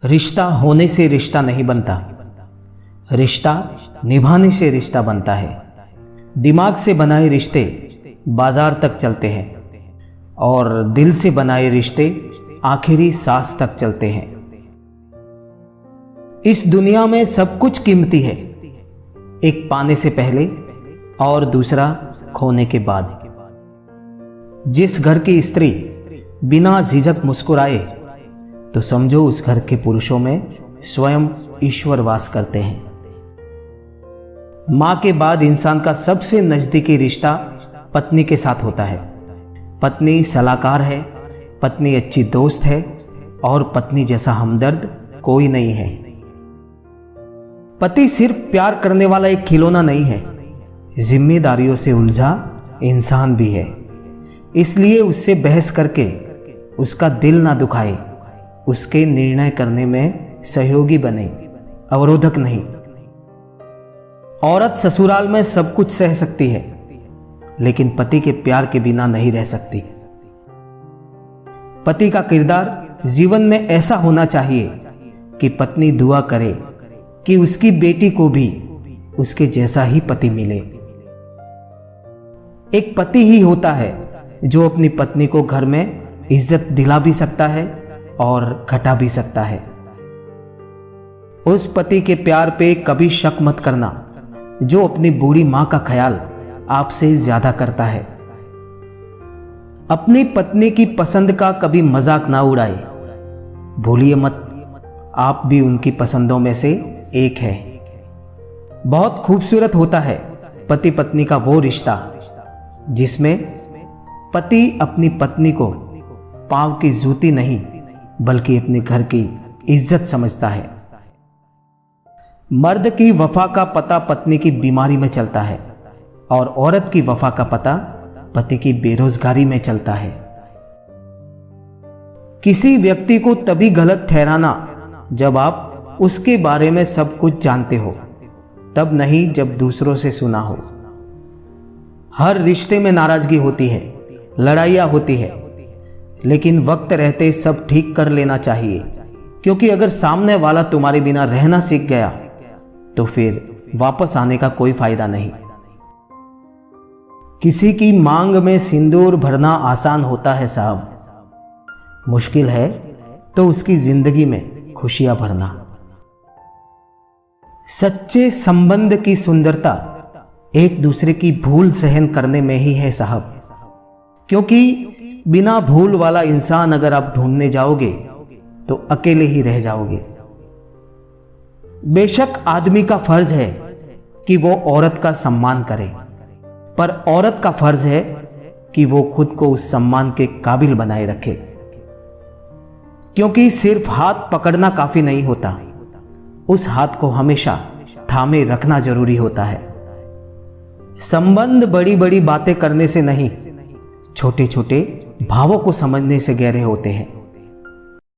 रिश्ता होने से रिश्ता नहीं बनता, रिश्ता निभाने से रिश्ता बनता है। दिमाग से बनाए रिश्ते बाजार तक चलते हैं और दिल से बनाए रिश्ते आखिरी सांस तक चलते हैं। इस दुनिया में सब कुछ कीमती है, एक पाने से पहले और दूसरा खोने के बाद। जिस घर की स्त्री बिना झिझक मुस्कुराए तो समझो उस घर के पुरुषों में स्वयं ईश्वर वास करते हैं। मां के बाद इंसान का सबसे नजदीकी रिश्ता पत्नी के साथ होता है। पत्नी सलाहकार है, पत्नी अच्छी दोस्त है और पत्नी जैसा हमदर्द कोई नहीं है। पति सिर्फ प्यार करने वाला एक खिलौना नहीं है, जिम्मेदारियों से उलझा इंसान भी है। इसलिए उससे बहस करके उसका दिल ना दुखाए, उसके निर्णय करने में सहयोगी बने, अवरोधक नहीं। औरत ससुराल में सब कुछ सह सकती है, लेकिन पति के प्यार के बिना नहीं रह सकती। पति का किरदार जीवन में ऐसा होना चाहिए कि पत्नी दुआ करे कि उसकी बेटी को भी उसके जैसा ही पति मिले। एक पति ही होता है जो अपनी पत्नी को घर में इज्जत दिला भी सकता है और घटा भी सकता है। उस पति के प्यार पे कभी शक मत करना जो अपनी बूढ़ी मां का ख्याल आपसे ज्यादा करता है। अपनी पत्नी की पसंद का कभी मजाक ना उड़ाए। भूलिए मत, आप भी उनकी पसंदों में से एक है। बहुत खूबसूरत होता है पति पत्नी का वो रिश्ता जिसमें पति अपनी पत्नी को पांव की जूती नहीं बल्कि अपने घर की इज्जत समझता है। मर्द की वफा का पता पत्नी की बीमारी में चलता है और औरत की वफा का पता पति की बेरोजगारी में चलता है। किसी व्यक्ति को तभी गलत ठहराना जब आप उसके बारे में सब कुछ जानते हो, तब नहीं जब दूसरों से सुना हो। हर रिश्ते में नाराजगी होती है, लड़ाइयां होती है, लेकिन वक्त रहते सब ठीक कर लेना चाहिए, क्योंकि अगर सामने वाला तुम्हारे बिना रहना सीख गया तो फिर वापस आने का कोई फायदा नहीं। किसी की मांग में सिंदूर भरना आसान होता है साहब, मुश्किल है तो उसकी जिंदगी में खुशियां भरना। सच्चे संबंध की सुंदरता एक दूसरे की भूल सहन करने में ही है साहब, क्योंकि बिना भूल वाला इंसान अगर आप ढूंढने जाओगे तो अकेले ही रह जाओगे। बेशक आदमी का फर्ज है कि वो औरत का सम्मान करे, पर औरत का फर्ज है कि वो खुद को उस सम्मान के काबिल बनाए रखे, क्योंकि सिर्फ हाथ पकड़ना काफी नहीं होता, उस हाथ को हमेशा थामे रखना जरूरी होता है। संबंध बड़ी बड़ी बातें करने से नहीं, छोटे छोटे भावों को समझने से गहरे होते हैं।